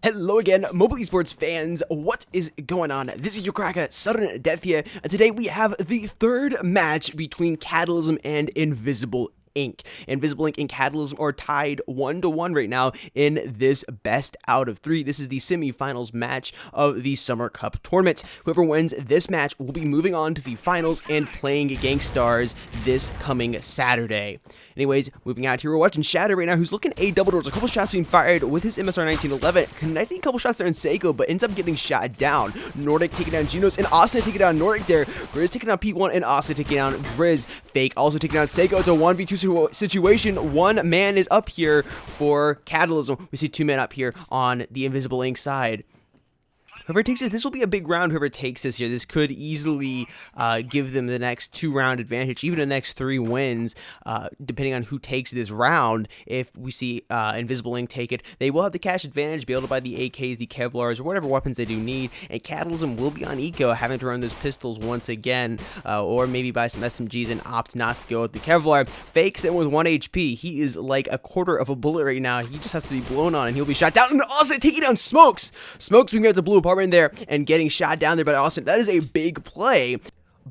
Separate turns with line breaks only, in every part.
Hello again, mobile esports fans. What is going on? This is your cracker, Sudden Death here, and today we have the third match between Cataclysm and Invisible Inc. Invisible Inc. and Cataclysm are tied 1-1 right now in this best out of 3. This is the semifinals match of the Summer Cup tournament. Whoever wins this match will be moving on to the finals and playing Gangstars this coming Saturday. Anyways, moving out here, we're watching Shadow right now, who's looking a double doors. A couple shots being fired with his MSR 1911, connecting a couple shots there in Seiko, but ends up getting shot down. Nordic taking down Genos, and Austin taking down Nordic there. Grizz taking down P1, and Austin taking down Grizz. Fake also taking down Seiko. It's a 1v2 situation. One man is up here for Cataclysm. We see two men up here on the Invisible Inc. side. Whoever takes this will be a big round. Whoever takes this here, this could easily give them the next 2-round advantage, even the next 3 wins, depending on who takes this round. If we see Invisible Inc. take it, they will have the cash advantage, be able to buy the AKs, the Kevlars, or whatever weapons they do need, and Cataclysm will be on eco, having to run those pistols once again, or maybe buy some SMGs and opt not to go with the Kevlar. Fakes it with 1 HP. He is like a quarter of a bullet right now. He just has to be blown on, and he'll be shot down, and also taking down Smokes. Smokes being at the blue apartment in there and getting shot down there by Austin. That is a big play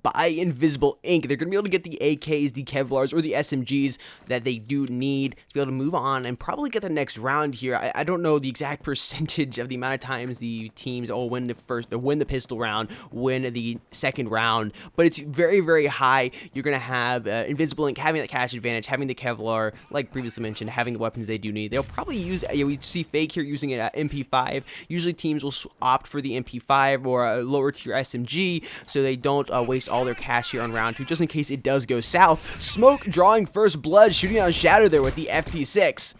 by Invisible Inc. They're going to be able to get the AKs, the Kevlars, or the SMGs that they do need to be able to move on and probably get the next round here. I don't know the exact percentage of the amount of times the teams all win the pistol round, win the second round, but it's very, very high. You're going to have Invisible Inc. having that cash advantage, having the Kevlar, like previously mentioned, having the weapons they do need. They'll probably use, we see Fake here using it at MP5. Usually teams will opt for the MP5 or a lower tier SMG so they don't waste all their cash here on round 2, just in case it does go south. Smoke drawing first blood, shooting on Shadow there with the FP6.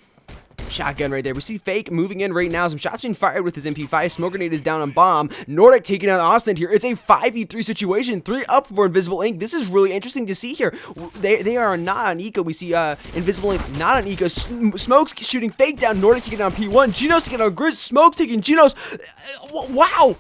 Shotgun right there. We see Fake moving in right now. Some shots being fired with his MP5. Smoke grenade is down on bomb. Nordic taking out Austin here. It's a 5v3 situation. 3 up for Invisible Inc. This is really interesting to see here. They are not on eco. We see Invisible Inc. not on eco. Smoke's shooting Fake down. Nordic taking down P1. Genos taking down Grizz. Smoke's taking Genos. Wow.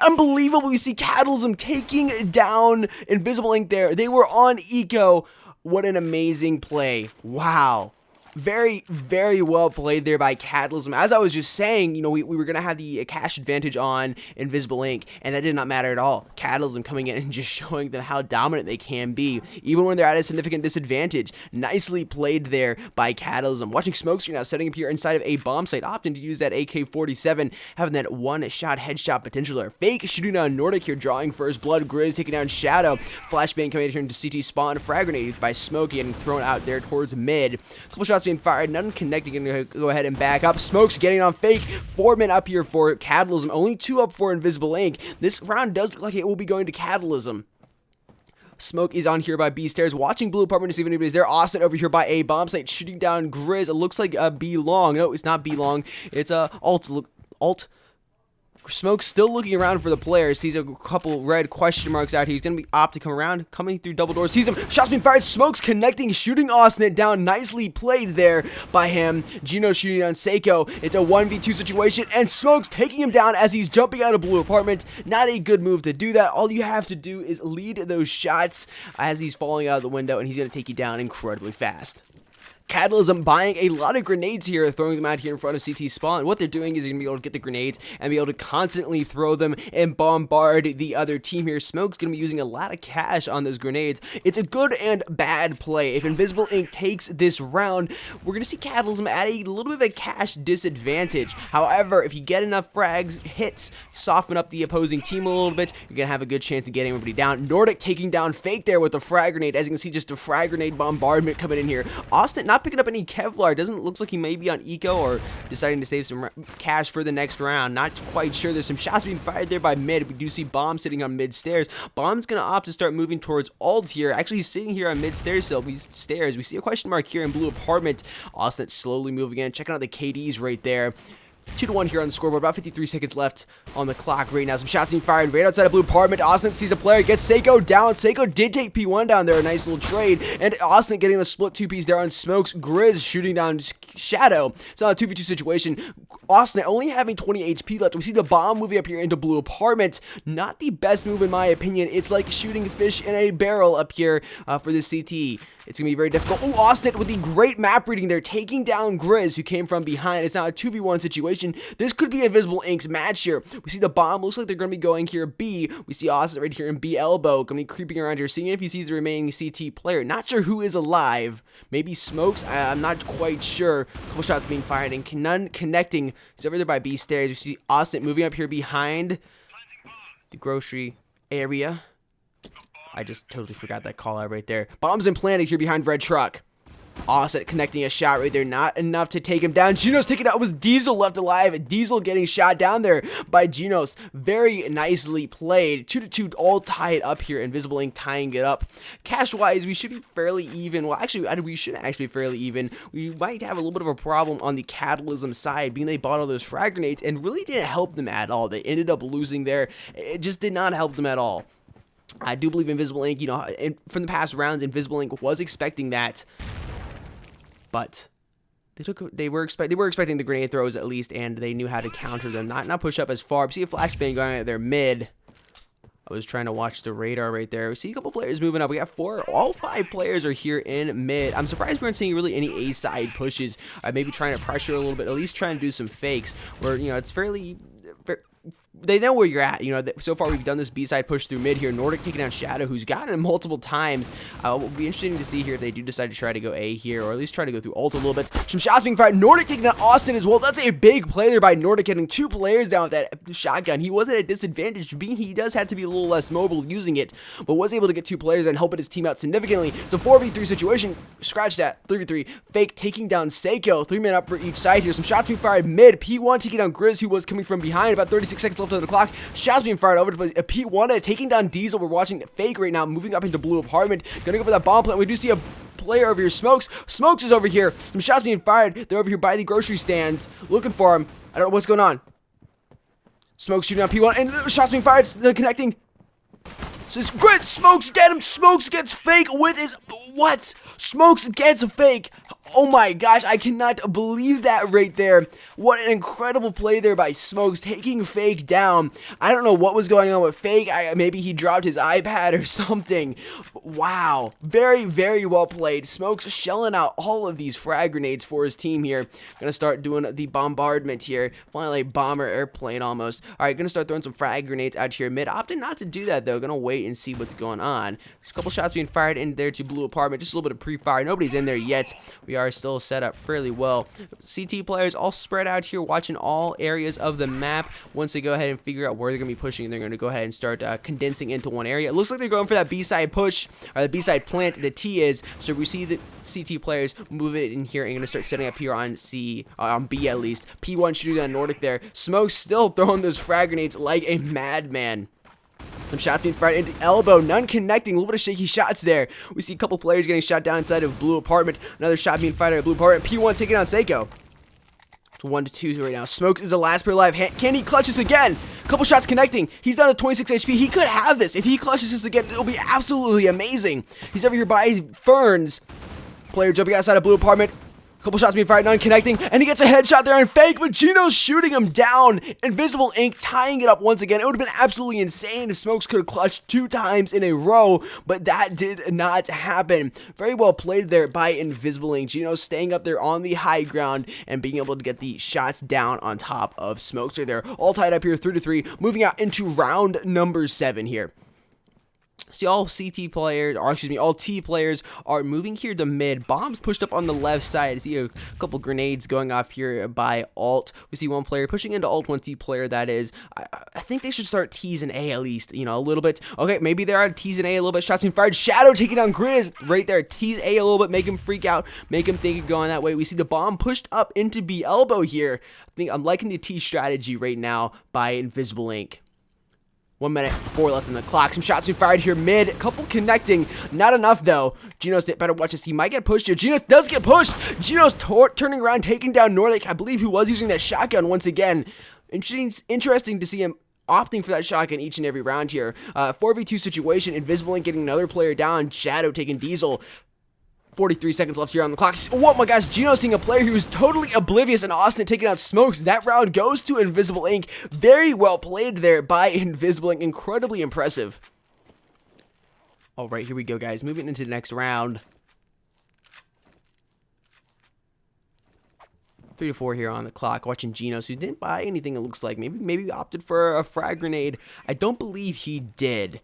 Unbelievable. We see Cataclysm taking down Invisible Inc. there. They were on eco. What an amazing play. Wow. Very, very well played there by Cataclysm. As I was just saying, you know, we were going to have the cash advantage on Invisible Inc., and that did not matter at all. Cataclysm coming in and just showing them how dominant they can be, even when they're at a significant disadvantage. Nicely played there by Cataclysm. Watching Smokescreen now setting up here inside of a bomb site, opting to use that AK-47, having that one-shot headshot potential there. Fake shooting down Nordic here, drawing first blood. Grizz taking down Shadow. Flashbang coming here into CT spawn. Frag grenade by Smoke getting thrown out there towards mid. Couple shots being fired, none connecting, gonna go ahead and back up. Smoke's getting on Fake. 4 men up here for Cataclysm, only 2 up for Invisible Inc. This round does look like it will be going to Cataclysm. Smoke is on here by B stairs, watching blue apartment to see if anybody's there. Austin over here by A bomb site, shooting down Grizz. It looks like B long. No, it's not B long. It's alt. Smoke's still looking around for the player. Sees a couple red question marks out here. He's going to be opt to come around, coming through double doors. Sees him. Shots being fired. Smoke's connecting, shooting Austin down. Nicely played there by him. Gino shooting on Seiko. It's a 1v2 situation, and Smoke's taking him down as he's jumping out of blue apartment. Not a good move to do that. All you have to do is lead those shots as he's falling out of the window, and he's going to take you down incredibly fast. Cataclysm buying a lot of grenades here, throwing them out here in front of CT spawn. What they're doing is you're going to be able to get the grenades and be able to constantly throw them and bombard the other team here. Smoke's going to be using a lot of cash on those grenades. It's a good and bad play. If Invisible Inc. takes this round, we're going to see Cataclysm at a little bit of a cash disadvantage. However, if you get enough frags, hits, soften up the opposing team a little bit, you're going to have a good chance of getting everybody down. Nordic taking down Fake there with the frag grenade. As you can see, just a frag grenade bombardment coming in here. Austin not picking up any Kevlar. Doesn't look like he may be on eco or deciding to save some cash for the next round. Not quite sure. There's some shots being fired there by mid. We do see Bomb sitting on mid stairs. Bomb's gonna opt to start moving towards alt here. Actually, he's sitting here on mid stairs. So we see a question mark here in blue apartment. Austin slowly moving in, checking out the KDs right there. 2-1 here on the scoreboard. About 53 seconds left on the clock right now. Some shots being fired right outside of blue apartment. Austin sees a player, gets Seiko down. Seiko did take P1 down there. A nice little trade. And Austin getting a split 2-piece there on Smokes. Grizz shooting down Shadow. It's not a 2v2 situation. Austin only having 20 HP left. We see the bomb moving up here into blue apartment. Not the best move in my opinion. It's like shooting fish in a barrel up here for the CT. It's going to be very difficult. Oh, Austin with the great map reading there, taking down Grizz, who came from behind. It's now a 2v1 situation. situation. This could be Invisible Ink's match here. We see the bomb. Looks like they're going to be going here B. We see Austin right here in B elbow. Going to be creeping around here, seeing if he sees the remaining CT player. Not sure who is alive. Maybe Smokes. I'm not quite sure. Couple shots being fired and none connecting. He's over there by B stairs. We see Austin moving up here behind the grocery area. I just totally forgot that call out right there. Bombs implanted here behind red truck. Austin connecting a shot right there. Not enough to take him down. Genos taking out. Was Diesel left alive. Diesel getting shot down there by Genos. Very nicely played. 2-2 all tied up here. Invisible Ink tying it up. Cash wise, we should be fairly even. Well, actually, we shouldn't actually be fairly even. We might have a little bit of a problem on the Cataclysm side, being they bought all those frag grenades and really didn't help them at all. They ended up losing there. It just did not help them at all. I do believe Invisible Ink, from the past rounds, Invisible Ink was expecting that. But they were expecting the grenade throws at least, and they knew how to counter them. Not push up as far. We see a flashbang going at their mid. I was trying to watch the radar right there. We see a couple players moving up. We got all 5 players are here in mid. I'm surprised we aren't seeing really any A side pushes. Maybe trying to pressure a little bit, at least trying to do some fakes. Where it's fairly. They know where you're at. So far we've done this B-side push through mid here. Nordic taking down Shadow, who's gotten him multiple times. It will be interesting to see here if they do decide to try to go A here, or at least try to go through ult a little bit. Some shots being fired. Nordic taking down Austin as well. That's a big play there by Nordic, getting 2 players down with that shotgun. He wasn't at a disadvantage, being he does have to be a little less mobile using it, but was able to get 2 players and helping his team out significantly. It's a 4v3 situation. Scratch that. 3v3. Fake taking down Seiko. 3 men up for each side here. Some shots being fired mid. P1 taking down Grizz, who was coming from behind. About 36 seconds left on the clock. Shots being fired over to P1 taking down Diesel. We're watching Fake right now, moving up into blue apartment. Gonna go for that bomb plant. We do see a player over here. Smokes is over here. Some shots being fired. They're over here by the grocery stands, looking for him. I don't know what's going on. Smokes shooting on P1, and shots being fired. They're connecting. So it's great. Smokes get him. Smokes gets Fake with his what? Smokes gets a Fake. Oh my gosh, I cannot believe that right there. What an incredible play there by Smokes, taking Fake down. I don't know what was going on with Fake. Maybe he dropped his iPad or something. Wow. Very, very well played. Smokes shelling out all of these frag grenades for his team here. Gonna start doing the bombardment here. Finally, bomber airplane almost. Alright, gonna start throwing some frag grenades out here mid. Opting not to do that though. Gonna wait and see what's going on. There's a couple shots being fired in there to blue apartment. Just a little bit of pre-fire. Nobody's in there yet. We are still set up fairly well. CT players all spread out here, watching all areas of the map. Once they go ahead and figure out where they're going to be pushing, they're going to go ahead and start condensing into one area. It looks like they're going for that B-side push, or the B-side plant. The T is, so we see the CT players move it in here and going to start setting up here on C, on B at least. P1 shooting on Nordic there. Smoke still throwing those frag grenades like a madman. Some shots being fired into elbow, none connecting, a little bit of shaky shots there. We see a couple players getting shot down inside of blue apartment. Another shot being fired at blue apartment. P1 taking on Seiko. It's 1-2 right now. Smokes is the last player alive. Can he clutch this again? Couple shots connecting. He's down to 26 HP. He could have this. If he clutches this again, it'll be absolutely amazing. He's over here by Ferns. Player jumping outside of blue apartment. Couple shots being fired, none connecting, and he gets a headshot there and Fake, but Geno's shooting him down. Invisible Ink tying it up once again. It would have been absolutely insane if Smokes could have clutched 2 times in a row, but that did not happen. Very well played there by Invisible Ink. Geno staying up there on the high ground and being able to get the shots down on top of Smokes right there. All tied up here, 3-3, moving out into round number 7 here. See, all CT players, or excuse me, all T players are moving here to mid. Bombs pushed up on the left side. See a couple grenades going off here by alt. We see one player pushing into alt, one T player that is. I think they should start T's and A at least, a little bit. Okay, maybe they're on T's and A a little bit. Shots being fired. Shadow taking down Grizz right there. T's A a little bit, make him freak out, make him think of going that way. We see the bomb pushed up into B elbow here. I think I'm liking the T strategy right now by Invisible Ink. 1 minute, 4 left on the clock. Some shots being fired here mid. A couple connecting. Not enough, though. Genos better watch this. He might get pushed here. Genos does get pushed. Genos turning around, taking down Nordic. I believe who was using that shotgun once again. Interesting to see him opting for that shotgun each and every round here. 4v2 situation. Invisible Ink getting another player down. Shadow taking Diesel. 43 seconds left here on the clock. Oh my gosh, Geno seeing a player who's totally oblivious, and Austin taking out Smokes. That round goes to Invisible Ink. Very well played there by Invisible Ink. Incredibly impressive. All right, here we go, guys. Moving into the next round. 3 to 4 here on the clock. Watching Genos, who didn't buy anything, it looks like. Maybe opted for a frag grenade. I don't believe he did.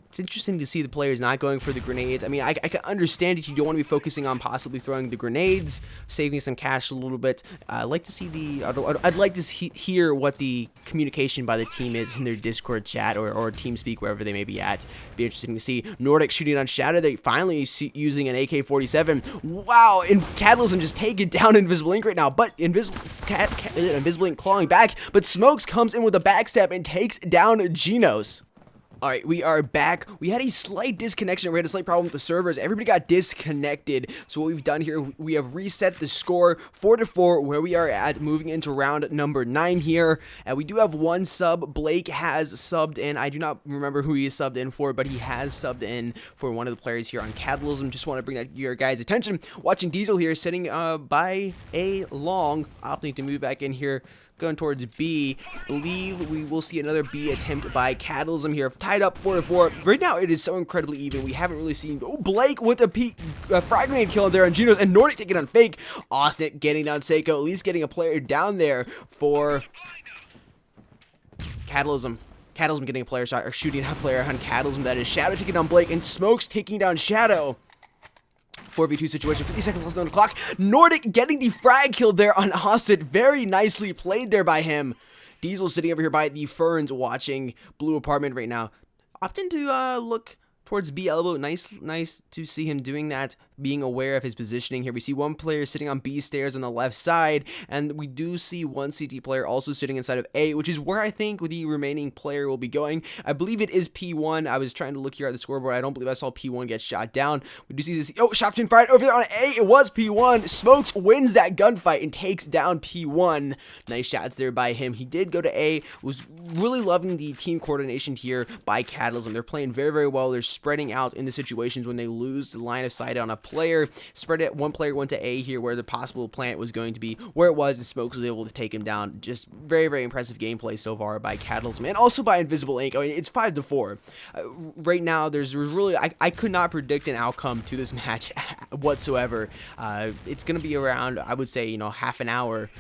It's interesting to see the players not going for the grenades. I mean, I can understand it. You don't want to be focusing on possibly throwing the grenades, saving some cash a little bit. I'd like to see I'd like to hear what the communication by the team is in their Discord chat or TeamSpeak, wherever they may be at. Be interesting to see. Nordic shooting on Shadow. They finally using an AK-47. Wow, and Cataclysm just taking down Invisible Ink right now. But Invisible Ink clawing back. But Smokes comes in with a backstab and takes down Genos. Alright, we are back. We had a slight disconnection. We had a slight problem with the servers. Everybody got disconnected. So what we've done here, we have reset the score 4 to 4, where we are at, moving into round number 9 here. And we do have one sub. Blake has subbed in. I do not remember who he is subbed in for, but he has subbed in for one of the players here on Cataclysm. Just want to bring that to your guys' attention. Watching Diesel here, sitting by a long, opting to move back in here. Going towards B. Believe we will see another B attempt by Cataclysm here. Tied up 4 to 4. Right now, it is so incredibly even. We haven't really seen. Oh, Blake with a frag grenade kill there on Genos, and Nordic taking on Fake. Austin getting down Seiko. At least getting a player down there for Cataclysm. Cataclysm getting a player shot, or shooting a player on Cataclysm. That is Shadow taking down Blake, and Smokes taking down Shadow. 4v2 situation, 50 seconds left on the clock. Nordic getting the frag kill there on Austin. Very nicely played there by him. Diesel sitting over here by the ferns watching Blue Apartment right now. Opting to look towards B elbow. Nice to see him doing that, being aware of his positioning here. We see one player sitting on B stairs on the left side, and we do see one CT player also sitting inside of A, which is where I think the remaining player will be going. I believe it is P1. I was trying to look here at the scoreboard. I don't believe I saw P1 get shot down. We do see this. Oh, shots being fired over there on A. It was P1. Smokes wins that gunfight and takes down P1. Nice shots there by him. He did go to A. Was really loving the team coordination here by Cataclysm. They're playing very, very well. They're spreading out in the situations when they lose the line of sight on a player. Spread it. One player went to A here where the possible plant was going to be where it was, and Smokes was able to take him down. Just very, very impressive gameplay so far by Cataclysm and also by Invisible Ink. I mean, it's 5 to 4. Right now, there's really I could not predict an outcome to this match whatsoever. It's going to be around, I would say, half an hour.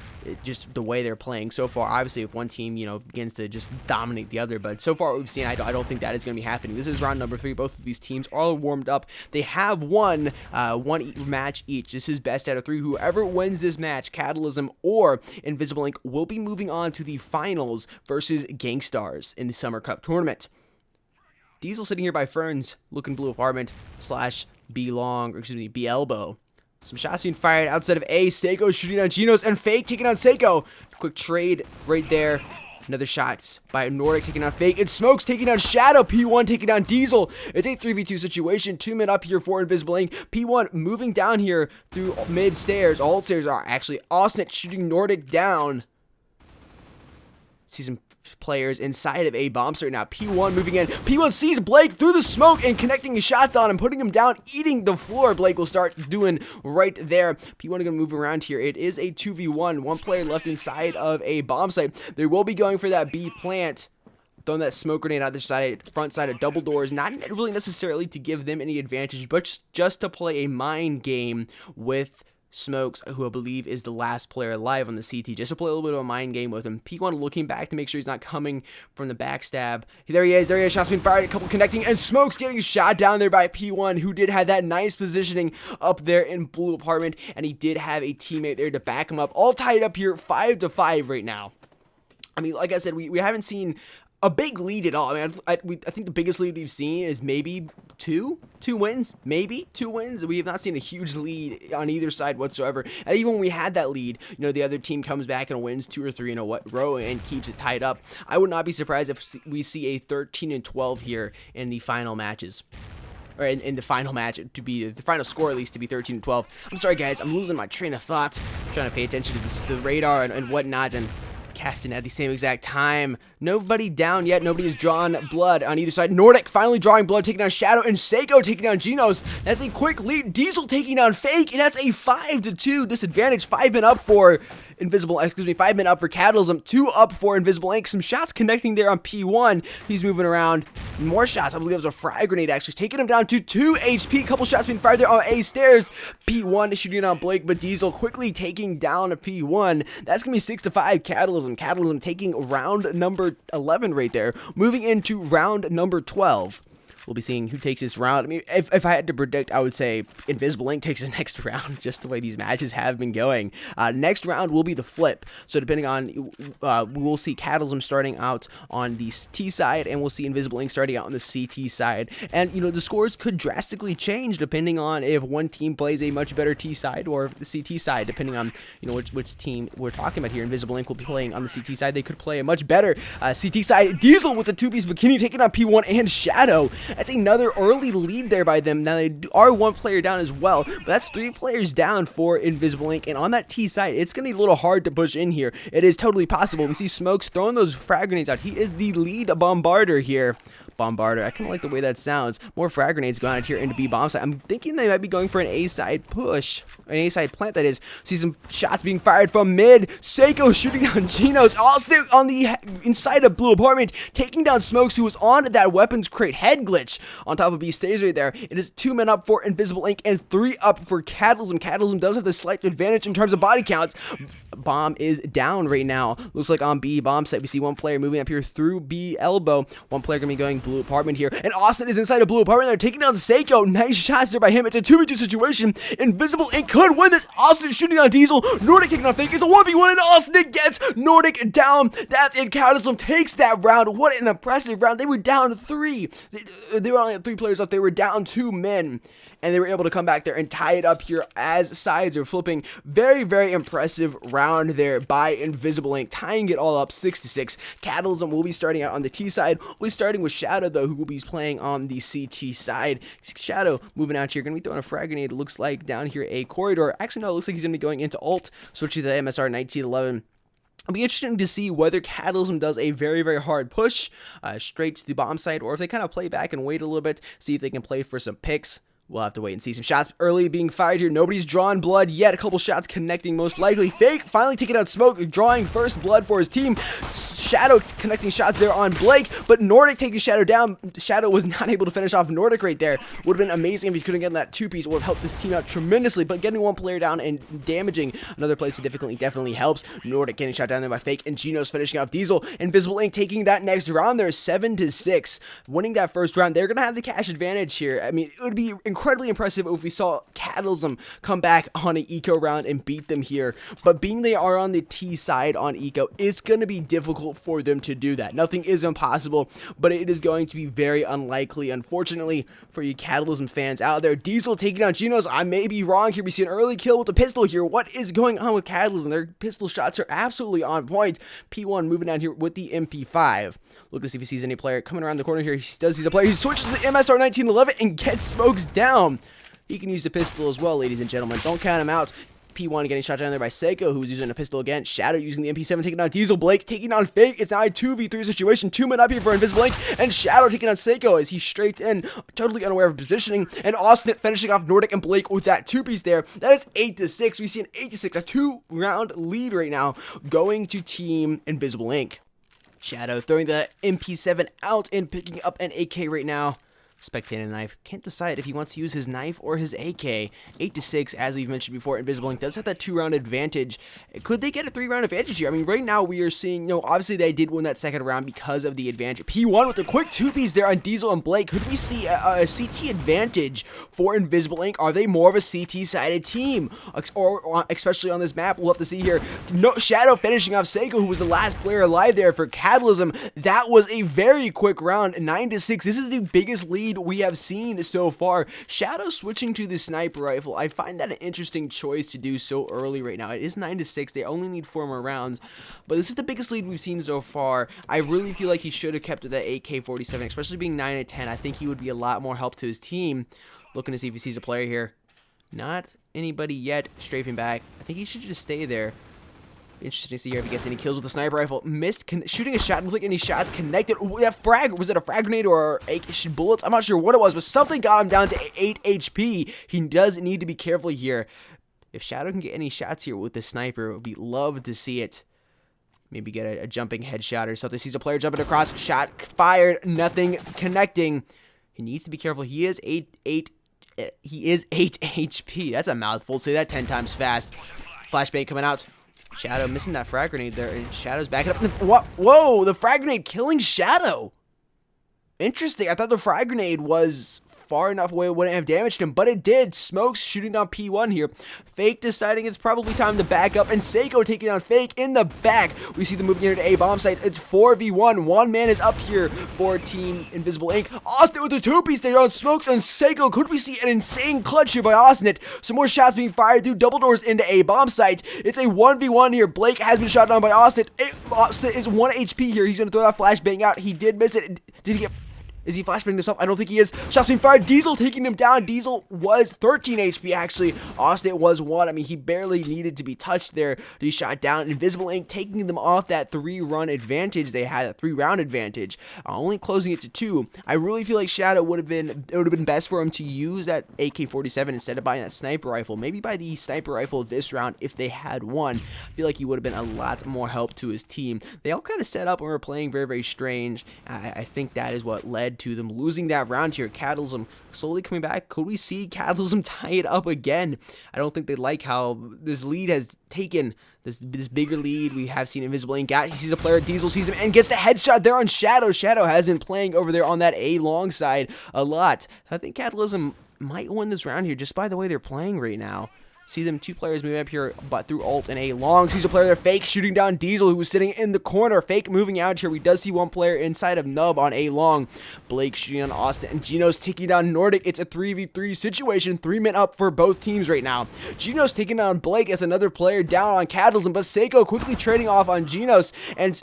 Just the way they're playing so far. Obviously, if one team, begins to just dominate the other, but so far what we've seen, I don't think that is going to be happening. This is round number 3. Both of these teams are warmed up. They have won one match each. This is best out of 3. Whoever wins this match, Cataclysm or Invisible Ink, will be moving on to the finals versus Gangstars in the Summer Cup tournament. Diesel sitting here by Ferns, looking Blue Apartment / B long, or excuse me, B elbow. Some shots being fired outside of A. Seiko shooting on Genos, and Fake taking on Seiko. Quick trade right there. Another shot by Nordic taking on Fake. And Smokes taking on Shadow. P1 taking down Diesel. It's a 3v2 situation. 2 men up here for Invisible Ink. P1 moving down here through mid stairs. All stairs are actually Austin shooting Nordic down. See some players inside of A bomb right now. P1 moving in. P1 sees Blake through the smoke and connecting his shots on him, putting him down, eating the floor. Blake will start doing right there. P1 are going to move around here. It is a 2v1. One player left inside of A bomb site. They will be going for that B plant. Throwing that smoke grenade out the side, front side of double doors. Not really necessarily to give them any advantage, but just to play a mind game with Smokes, who I believe is the last player alive on the CT, just to play a little bit of a mind game with him. P1 looking back to make sure he's not coming from the backstab. There he is, shots being fired, a couple connecting, and Smokes getting shot down there by P1, who did have that nice positioning up there in Blue Apartment, and he did have a teammate there to back him up. All tied up here, 5 to 5 right now. I mean, like I said, we haven't seen a big lead at all. I mean, I think the biggest lead we've seen is maybe two wins, maybe 2 wins. We have not seen a huge lead on either side whatsoever. And even when we had that lead, the other team comes back and wins 2 or 3 in a row and keeps it tied up. I would not be surprised if we see a 13-12 here in the final matches. Or in the final match, to be the final score at least to be 13-12. I'm sorry guys, I'm losing my train of thoughts. I'm trying to pay attention to the radar and whatnot, and casting at the same exact time. Nobody down yet. Nobody has drawn blood on either side. Nordic finally drawing blood, taking down Shadow, and Seiko taking down Genos. That's a quick lead. Diesel taking down Fake, and that's a 5 to 2 disadvantage. 5 men up for excuse me, 5 men up for Cataclysm, 2 up for Invisible Ink. Some shots connecting there on P1. He's moving around. More shots. I believe it was a frag grenade actually, taking him down to 2 HP. Couple shots being fired there on A stairs. P1 shooting on Blake, but Diesel quickly taking down a P1. That's gonna be 6-5 Cataclysm. Cataclysm taking round number 11 right there. Moving into round number 12. We'll be seeing who takes this round. I mean, if I had to predict, I would say Invisible Ink takes the next round, just the way these matches have been going. Next round will be the flip. So depending on, we'll see Cataclysm starting out on the T side, and we'll see Invisible Ink starting out on the CT side. And, you know, the scores could drastically change depending on if one team plays a much better T side or the CT side, depending on, you know, which team we're talking about here. Invisible Ink will be playing on the CT side. They could play a much better CT side. Diesel with the 2-piece bikini taking on P1 and Shadow. That's another early lead there by them. Now they are 1 player down as well, but that's 3 players down for Invisible Ink. And on that T side, it's going to be a little hard to push in here. It is totally possible. We see Smokes throwing those frag grenades out. He is the lead bombarder here. Bombarder. I kind of like the way that sounds. More frag grenades going out here into B bomb side. I'm thinking they might be going for an A side push. An A side plant, that is. See some shots being fired from mid. Seiko shooting down Genos. Also on the inside of Blue Apartment, taking down Smokes, who was on that weapons crate head glitch on top of B stays right there. It is 2 men up for Invisible Ink and 3 up for Cataclysm. Cataclysm does have the slight advantage in terms of body counts. Bomb is down right now. Looks like on B bomb site, we see 1 player moving up here through B elbow. 1 player gonna be going Blue Apartment here, and Austin is inside of Blue Apartment. They're taking down Seiko. Nice shots there by him. It's a 2v2 situation. Invisible Ink could win this. Austin shooting on Diesel. Nordic taking on Fake. It's a 1v1, and Austin gets Nordic down. That's it. Cataclysm takes that round. What an impressive round. They were down 3. They were only at 3 players left. They were down 2 men. And they were able to come back there and tie it up here as sides are flipping. Very, very impressive round there by Invisible Ink, tying it all up 6-6. Cataclysm will be starting out on the T side. We'll be starting with Shadow, though, who will be playing on the CT side. Shadow moving out here, going to be throwing a frag grenade, it looks like, down here a corridor. Actually, no, it looks like he's going to be going into ult, switching to the MSR 1911. It'll be interesting to see whether Cataclysm does a very, very hard push straight to the bomb site, or if they kind of play back and wait a little bit, see if they can play for some picks. We'll have to wait and see. Some shots early being fired here. Nobody's drawn blood yet. A couple shots connecting most likely. Fake finally taking out Smoke, drawing first blood for his team. Shadow connecting shots there on Blake, but Nordic taking Shadow down. Shadow was not able to finish off Nordic right there. Would have been amazing if he couldn't get that 2-piece. Would have helped this team out tremendously, but getting 1 player down and damaging another player significantly definitely helps. Nordic getting shot down there by Fake, and Genos finishing off Diesel. Invisible Ink taking that next round there, 7-6. Winning that first round, they're going to have the cash advantage here. I mean, it would be incredibly impressive if we saw Cataclysm come back on an eco round and beat them here, but being they are on the T side on eco, it's going to be difficult for them to do that. Nothing is impossible, but it is going to be very unlikely, unfortunately, for you Cataclysm fans out there. Diesel taking down Genos. I may be wrong here. We see an early kill with the pistol here. What is going on with Cataclysm? Their pistol shots are absolutely on point. P1 moving down here with the MP5. Look to see if he sees any player coming around the corner here. He does see a player. He switches to the MSR 1911 and gets Smokes down. He can use the pistol as well, ladies and gentlemen. Don't count him out. P1 getting shot down there by Seiko, who's using a pistol again. Shadow using the MP7, taking down Diesel. Blake taking on Fake. It's now a 2v3 situation. 2 men up here for Invisible Ink, and Shadow taking on Seiko as he's straight in, totally unaware of positioning. And Austin finishing off Nordic and Blake with that 2-piece there. That is 8-6. We see an 8-6, a 2-round lead right now, going to Team Invisible Ink. Shadow throwing the MP7 out and picking up an AK right now. Spectator knife. Can't decide if he wants to use his knife or his AK. 8-6, as we've mentioned before. Invisible Ink does have that 2-round advantage. Could they get a 3-round advantage here? I mean, right now we are seeing, you know, obviously they did win that second round because of the advantage. P1 with a quick 2-piece there on Diesel and Blake. Could we see a CT advantage for Invisible Ink? Are they more of a CT-sided team? Or especially on this map, we'll have to see here. No, Shadow finishing off Seiko, who was the last player alive there for Cataclysm. That was a very quick round, 9-6. This is the biggest lead we have seen so far. Shadow switching to the sniper rifle. I find that an interesting choice to do so early right now. It is 9-6. They only need 4 more rounds, but this is the biggest lead we've seen so far. I really feel like he should have kept that AK-47, especially being 9-10. I think he would be a lot more help to his team. Looking to see if he sees a player here. Not anybody yet. Strafing back. I think he should just stay there. Interesting to see here if he gets any kills with the sniper rifle. Missed shooting a shot. Didn't look like any shots connected. Ooh, that frag, was it a frag grenade or 8 bullets? I'm not sure what it was, but something got him down to 8 HP. He does need to be careful here. If Shadow can get any shots here with the sniper, it would be love to see it. Maybe get a jumping headshot or something. Sees a player jumping across. Shot fired. Nothing connecting. He needs to be careful. He is 8 HP. That's a mouthful. Say that 10 times fast. Flashbang coming out. Shadow missing that frag grenade there. And Shadow's backing up. What? Whoa! The frag grenade killing Shadow. Interesting. I thought the frag grenade was far enough away it wouldn't have damaged him, but it did. Smokes shooting down P1 here. Fake deciding it's probably time to back up, and Seiko taking down Fake in the back. We see them moving here to A bomb site. It's 4v1. One man is up here for Team Invisible Ink. Austin with the two-piece there on Smokes and Seiko. Could we see an insane clutch here by Austin? Some more shots being fired through double doors into A bomb site. It's a 1v1 here. Blake has been shot down by Austin. Austin is 1 HP here. He's going to throw that flashbang out. He did miss it. Did he get... Is he flashbanging himself? I don't think he is. Shots being fired. Diesel taking him down. Diesel was 13 HP actually. Austin was 1. I mean, he barely needed to be touched there to be shot down. Invisible Ink taking them off that 3-run advantage they had, a 3-round advantage, only closing it to 2. I really feel like Shadow would have been best for him to use that AK-47 instead of buying that sniper rifle. Maybe buy the sniper rifle this round if they had one. I feel like he would have been a lot more help to his team. They all kind of set up and were playing very, very strange. I think that is what led to them losing that round here. Cataclysm slowly coming back. Could we see Cataclysm tie it up again? I don't think they like how this lead has taken this bigger lead. We have seen Invisible Ink out. He sees a player. Diesel sees him and gets the headshot there on Shadow. Shadow has been playing over there on that A long side a lot. I think Cataclysm might win this round here just by the way they're playing right now. See them 2 players moving up here, but through ult and A long. Sees a player there, Fake shooting down Diesel, who was sitting in the corner. Fake moving out here. We does see 1 player inside of Nub on A long. Blake shooting on Austin, and Geno's taking down Nordic. It's a 3v3 situation. 3 men up for both teams right now. Geno's taking down Blake as another player down on Cataclysm, but Seiko quickly trading off on Genos and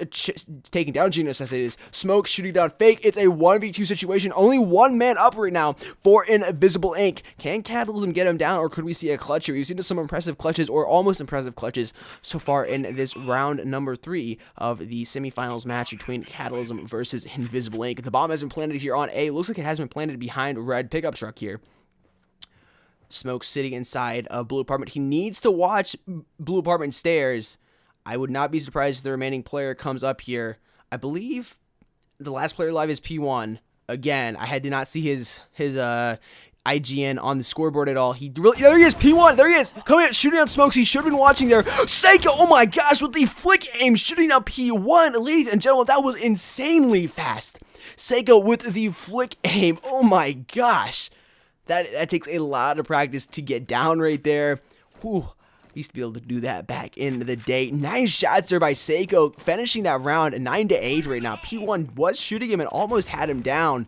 taking down Genos as it is. Smoke shooting down Fake. It's a 1v2 situation. Only 1 man up right now for Invisible Ink. Can Cataclysm get him down, or could we see a clutch here? We've seen some impressive clutches, or almost impressive clutches, so far in this round number 3 of the semifinals match between Cataclysm versus Invisible Ink. The bomb has been planted here on A. Looks like it has been planted behind red pickup truck here. Smoke sitting inside of blue apartment. He needs to watch blue apartment stairs. I would not be surprised if the remaining player comes up here. I believe the last player alive is P1. Again, I did not see his IGN on the scoreboard at all. There he is, P1, there he is, coming out, shooting on Smokes. He should have been watching there. Seiko, oh my gosh, with the flick aim, shooting up P1. Ladies and gentlemen, that was insanely fast. Seiko with the flick aim, oh my gosh. That takes a lot of practice to get down right there. Whew. Used to be able to do that back in the day. 9 shots there by Seiko, finishing that round 9-8 right now. P1 was shooting him and almost had him down.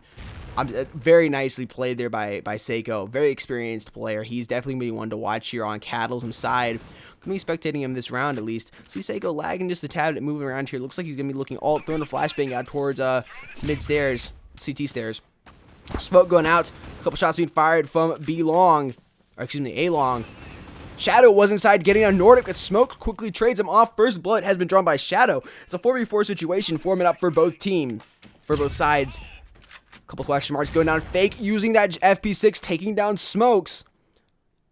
Very nicely played there by Seiko. Very experienced player. He's definitely going to be one to watch here on Cataclysm's side. Going to be spectating him this round at least. See Seiko lagging just a tad, moving around here. Looks like he's going to be looking alt, throwing a flashbang out towards mid stairs, CT stairs. Smoke going out. A couple shots being fired from B long, or excuse me, A long. Shadow was inside, getting on Nordic, but Smoke quickly trades him off. First blood has been drawn by Shadow. It's a 4v4 situation, 4 men up for both teams, for both sides. Couple question marks going down. Fake using that FP6, taking down Smokes.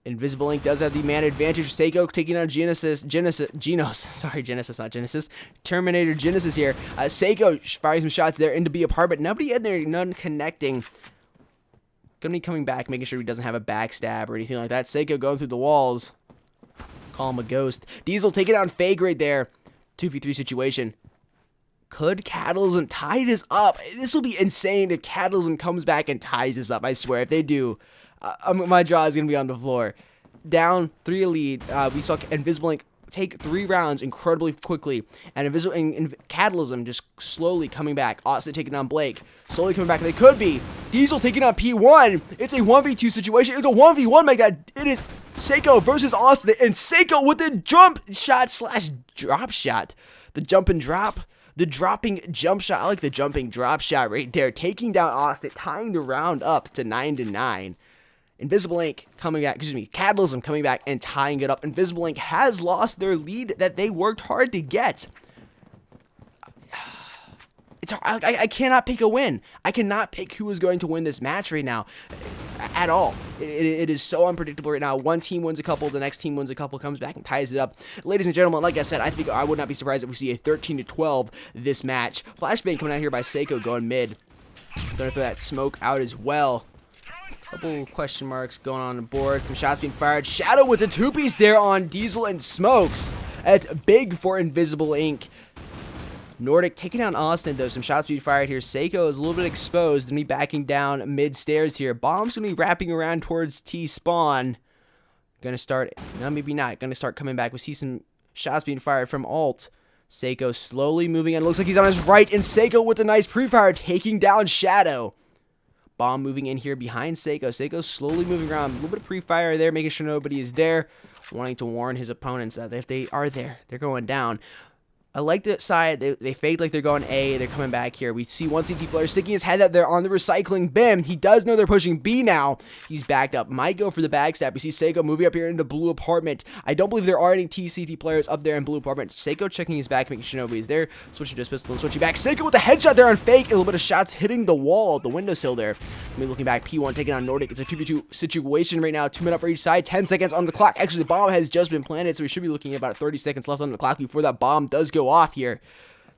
Invisible Ink does have the man advantage. Seiko taking down Genos. Sorry, Genesis, not Genesis. Terminator Genesis here. Seiko firing some shots there into B apartment. Nobody in there, none connecting. Gonna be coming back, making sure he doesn't have a backstab or anything like that. Seiko going through the walls. Call him a ghost. Diesel taking down Fake right there. 2v3 situation. Could Cataclysm tie this up? This will be insane if Cataclysm comes back and ties this up. I swear, if they do, my jaw is going to be on the floor. Down 3 lead. We saw Invisible Ink take 3 rounds incredibly quickly. And Cataclysm just slowly coming back. Austin taking down Blake. Slowly coming back. They could be. Diesel taking on P1. It's a 1v2 situation. It's a 1v1 like that. It is Seiko versus Austin. And Seiko with the jump shot slash drop shot. The jump and drop. The dropping jump shot. I like the jumping drop shot right there. Taking down Austin, tying the round up to 9-9. Invisible Ink coming back, Cataclysm coming back and tying it up. Invisible Ink has lost their lead that they worked hard to get. It's hard. I cannot pick a win. I cannot pick who is going to win this match right now. at all. It is so unpredictable right now. One team wins a couple, the next team wins a couple, comes back and ties it up. Ladies and gentlemen, like I said, I think I would not be surprised if we see a 13-12 this match. Flashbang coming out here by Seiko going mid. Gonna throw that smoke out as well. Couple question marks going on the board. Some shots being fired. Shadow with the two-piece there on Diesel and Smokes. That's big for Invisible Inc. Nordic taking down Austin, though. Some shots being fired here. Seiko is a little bit exposed. Gonna be backing down mid-stairs here. Bomb's gonna be wrapping around towards T-spawn. Gonna start... No, maybe not. Gonna start coming back. We see some shots being fired from Alt. Seiko slowly moving in. Looks like he's on his right. And Seiko with a nice pre-fire taking down Shadow. Bomb moving in here behind Seiko. Seiko slowly moving around. A little bit of pre-fire there, making sure nobody is there. Wanting to warn his opponents that if they are there, they're going down. I like the side. They fake like they're going A. They're coming back here. We see one CT player sticking his head that they're on the recycling bin. He does know they're pushing B now. He's backed up. Might go for the backstab. We see Seiko moving up here into blue apartment. I don't believe there are any TCT players up there in blue apartment. Seiko checking his back, making sure nobody's there. Switching to his pistol and switching back. Seiko with a headshot there on fake. A little bit of shots hitting the wall, the windowsill there. Me looking back. P1 taking on Nordic. It's a 2v2 situation right now. 2 minutes for each side. 10 seconds on the clock. Actually, the bomb has just been planted, so we should be looking at about 30 seconds left on the clock before that bomb does go off here.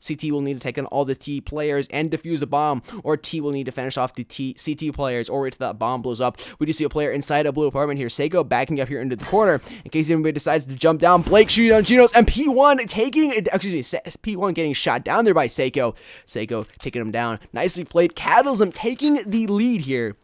CT will need to take on all the T players and defuse the bomb, or T will need to finish off the CT players, or wait till that bomb blows up. We do see a player inside a blue apartment here. Seiko backing up here into the corner in case anybody decides to jump down. Blake shooting on Genos, and P1 taking, excuse me, P1 getting shot down there by Seiko. Seiko taking him down. Nicely played. Cataclysm taking the lead here.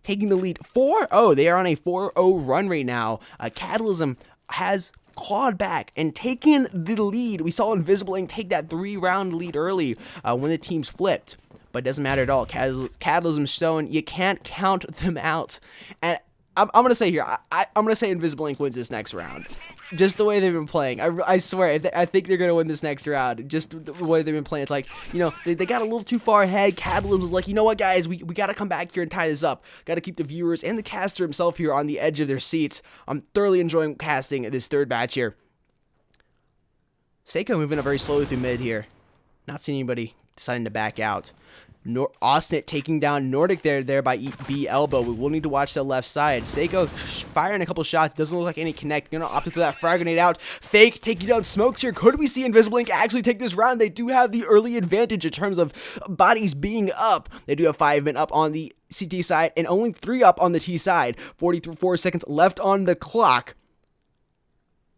Taking the lead 4-0. They are on a 4-0 run right now. Cataclysm has clawed back and taken the lead. We saw Invisible Inc. take that 3-round lead early when the teams flipped, but it doesn't matter at all. Cataclysm's shown you can't count them out, and I'm gonna say here, I'm gonna say Invisible Inc. wins this next round. Just the way they've been playing, I swear, I think they're gonna win this next round. Just the way they've been playing, it's like, you know, they got a little too far ahead. Cataclysm was like, you know what, guys, we gotta come back here and tie this up. Gotta keep the viewers and the caster himself here on the edge of their seats. I'm thoroughly enjoying casting this third match here. Seiko moving up very slowly through mid here. Not seeing anybody deciding to back out. Austin taking down Nordic there by B elbow. We will need to watch the left side. Seiko firing a couple shots. Doesn't look like any connect. Gonna opt into that frag grenade out. Fake taking down Smokes here. Could we see Invisible Inc. actually take this round? They do have the early advantage in terms of bodies being up. They do have 5 men up on the CT side and only 3 up on the T side. 44 seconds left on the clock.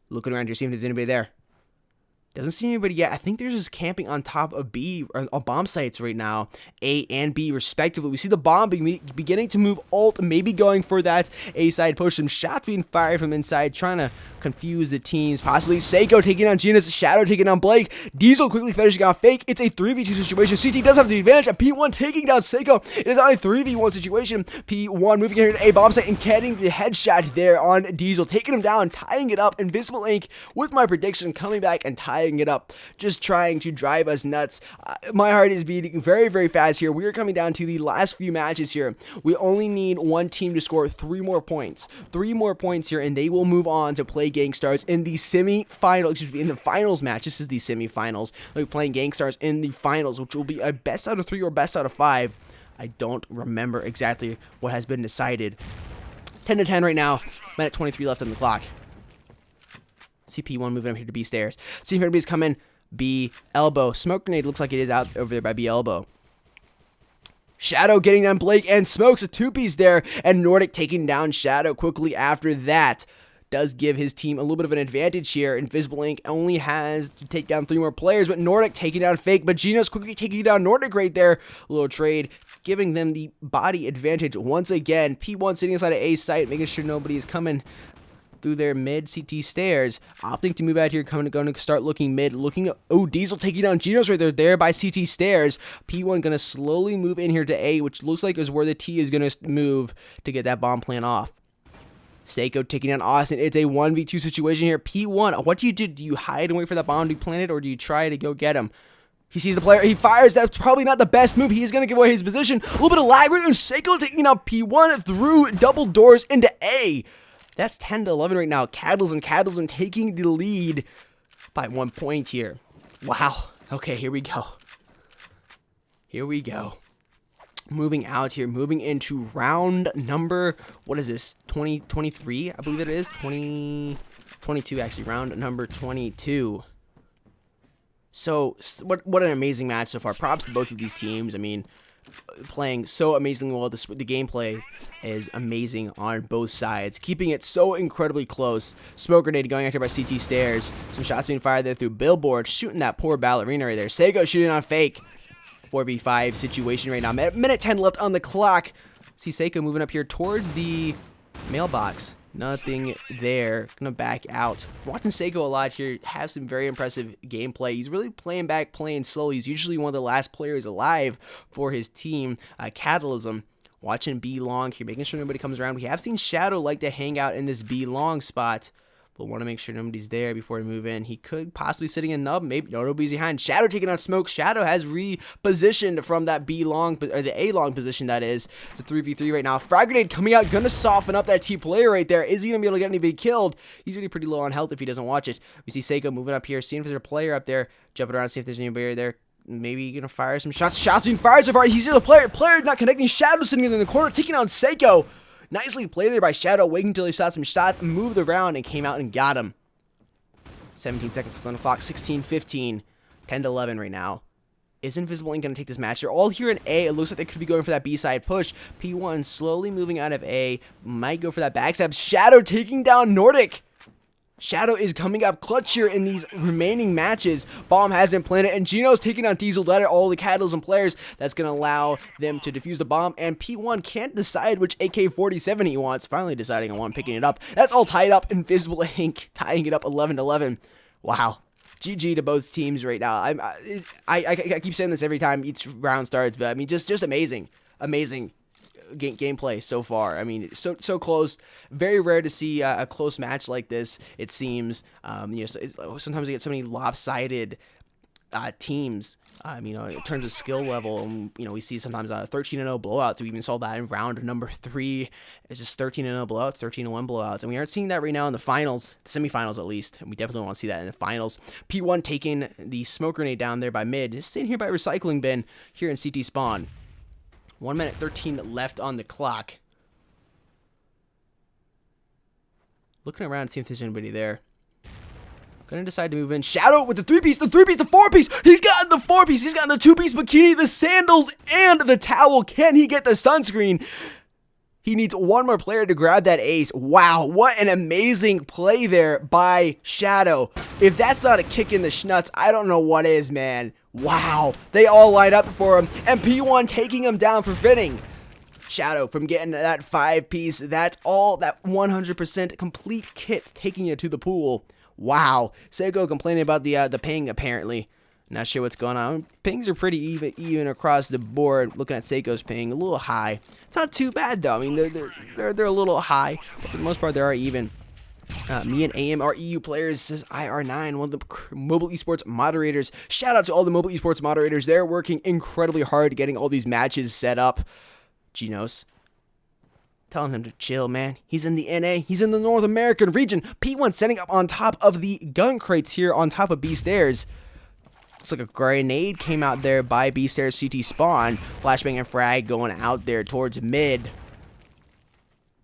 Looking around here, seeing if there's anybody there. Doesn't see anybody yet. I think they're just camping on top of B, or bomb sites right now, A and B respectively. We see the bomb beginning to move Alt, maybe going for that A side push. Some shots being fired from inside, trying to confuse the teams. Possibly Seiko taking on Genos, Shadow taking on Blake, Diesel quickly finishing off Fake. It's a 3v2 situation. CT does have the advantage, and P1 taking down Seiko. It is on a 3v1 situation. P1 moving here to A bomb site and getting the headshot there on Diesel, taking him down, tying it up. Invisible Inc. with my prediction coming back and tying it up, just trying to drive us nuts. My heart is beating very, very fast here. We are coming down to the last few matches here. We only need one team to score 3 more points. 3 more points here, and they will move on to play Gangstars in the semi-final, excuse me, in the finals match. This is the semi-finals. They'll be playing Gangstars in the finals, which will be a best out of 3 or best out of 5. I don't remember exactly what has been decided. 10-10 right now. Minute 23 left on the clock. CP1 moving up here to B stairs. See if anybody's coming. B elbow. Smoke grenade looks like it is out over there by B elbow. Shadow getting down Blake and Smokes a 2-piece there, and Nordic taking down Shadow quickly after that. Does give his team a little bit of an advantage here. Invisible Inc. only has to take down 3 more players, but Nordic taking down Fake, but Genos quickly taking down Nordic right there. A little trade, giving them the body advantage once again. P1 sitting inside of A site, making sure nobody is coming through their mid CT stairs, opting to move out here, going to start looking mid, looking, oh, Diesel taking down Genos right there by CT stairs. P1 going to slowly move in here to A, which looks like is where the T is going to move to get that bomb plan off. Seiko taking down Austin. It's a 1v2 situation here. P1, what do you do? Do you hide and wait for that bomb to be planted, or do you try to go get him? He sees the player, he fires. That's probably not the best move. He is going to give away his position. A little bit of lag, and Seiko taking out P1 through double doors into A. That's 10-11 right now. Cataclysm taking the lead by 1 point here. Wow. Okay, here we go. Here we go. moving out here, moving into round number, what is this, 23, I believe it is, 22 actually, round number 22. So, what an amazing match so far. Props to both of these teams. I mean, playing so amazingly well. The gameplay is amazing on both sides, keeping it so incredibly close. Smoke grenade going after by CT Stairs. Some shots being fired there through Billboard, shooting that poor ballerina right there. Seiko shooting on Fake. 4v5 situation right now. Minute 10 left on the clock. See Seiko moving up here towards the mailbox. Nothing there. Gonna back out. Watching Seiko a lot here. Have some very impressive gameplay. He's really playing slow. He's usually one of the last players alive for his team. Cataclysm. Watching B long here, making sure nobody comes around. We have seen Shadow like to hang out in this B long spot, but want to make sure nobody's there before we move in. He could possibly sitting in nub, maybe nobody's behind. Shadow taking out Smoke. Shadow has repositioned from that B long, or the A long position that is. It's a 3v3 right now. Frag grenade coming out, gonna soften up that T player right there. Is he gonna be able to get anybody killed? He's gonna be pretty low on health if he doesn't watch it. We see Seiko moving up here, seeing if there's a player up there, jumping around, see if there's anybody there. Maybe gonna fire some shots. Shots being fired so far. He's the player. Player not connecting. Shadow sitting in the corner, taking on Seiko. Nicely played there by Shadow, waiting until he shot some shots, moved around, and came out and got him. 17 seconds left on the clock, 16-15, 10-11 right now. Is Invisible Ink going to take this match? They're all here in A. It looks like they could be going for that B-side push. P1 slowly moving out of A. Might go for that backstab. Shadow taking down Nordic. Shadow is coming up clutch here in these remaining matches. Bomb hasn't planted, and Gino's taking on Diesel Letter, all the Cataclysm players. That's going to allow them to defuse the bomb, and P1 can't decide which AK-47 he wants. Finally deciding on one, picking it up. That's all tied up. Invisible Ink tying it up 11-11. Wow. GG to both teams right now. I keep saying this every time each round starts, but I mean, just amazing. Amazing gameplay so far. I mean, so close. Very rare to see a close match like this. It seems. Sometimes we get so many lopsided teams. In terms of skill level, and, we see sometimes 13-0 blowouts. We even saw that in round number 3. It's just 13-0 blowouts, 13-1 blowouts, and we aren't seeing that right now in the finals, the semifinals at least. And we definitely want to see that in the finals. P1 taking the smoke grenade down there by mid, just sitting here by recycling bin here in CT spawn. 1 minute 13 left on the clock. Looking around to see if there's anybody there. Gonna decide to move in. Shadow with the 3-piece, the 3-piece, the 4-piece. He's gotten the 4-piece. He's gotten the 2-piece bikini, the sandals, and the towel. Can he get the sunscreen? He needs one more player to grab that ace. Wow, what an amazing play there by Shadow. If that's not a kick in the schnutz, I don't know what is, man. Wow, they all light up for him, and P1 taking him down for fitting. Shadow from getting that 5-piece, that 100% complete kit, taking it to the pool. Wow, Seiko complaining about the ping apparently. Not sure what's going on. Pings are pretty even across the board. Looking at Seiko's ping, a little high. It's not too bad though. I mean, they're a little high, but for the most part they are even. Me and AM are EU players, says IR9, one of the mobile esports moderators. Shout out to all the mobile esports moderators. They're working incredibly hard getting all these matches set up. Genos, telling him to chill, man. He's in the NA. He's in the North American region. P1 setting up on top of the gun crates here on top of B stairs. Looks like a grenade came out there by B stairs CT spawn. Flashbang and frag going out there towards mid.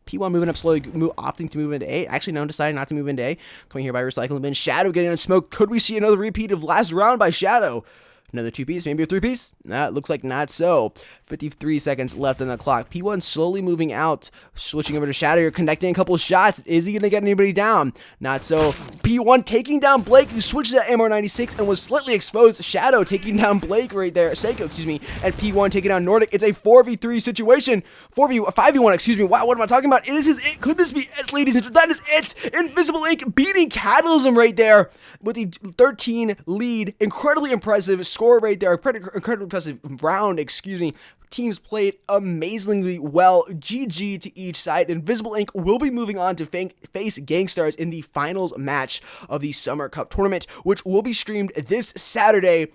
P1 moving up slowly, opting to move into A. Actually, no, deciding not to move into A. Coming here by recycling bin. Shadow getting on smoke. Could we see another repeat of last round by Shadow? Another 2-piece, maybe a 3-piece? Nah, it looks like not so. 53 seconds left on the clock. P1 slowly moving out, switching over to Shadow here, connecting a couple shots. Is he going to get anybody down? Not so. P1 taking down Blake, who switched to MR96 and was slightly exposed. Shadow taking down Blake right there. Seiko, excuse me. And P1 taking down Nordic. It's a 4v3 situation. 5v1, excuse me. Wow, what am I talking about? This is it. Could this be it, ladies and gentlemen? That is it. Invisible Ink beating Cataclysm right there with the 13 lead. Incredibly impressive score right there. Incredibly impressive round, excuse me. Teams played amazingly well. GG to each side. Invisible Ink will be moving on to face Gangstars in the finals match of the Summer Cup tournament, which will be streamed this Saturday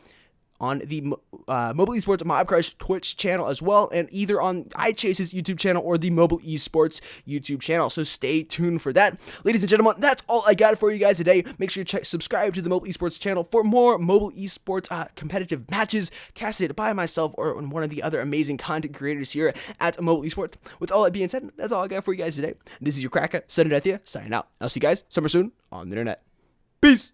on the Mobile Esports Mob Crush Twitch channel as well, and either on iChase's YouTube channel or the Mobile Esports YouTube channel. So stay tuned for that. Ladies and gentlemen, that's all I got for you guys today. Make sure you subscribe to the Mobile Esports channel for more Mobile Esports competitive matches casted by myself or one of the other amazing content creators here at Mobile Esports. With all that being said, that's all I got for you guys today. This is your Cracker, Sudden Death here, signing out. I'll see you guys somewhere soon on the internet. Peace!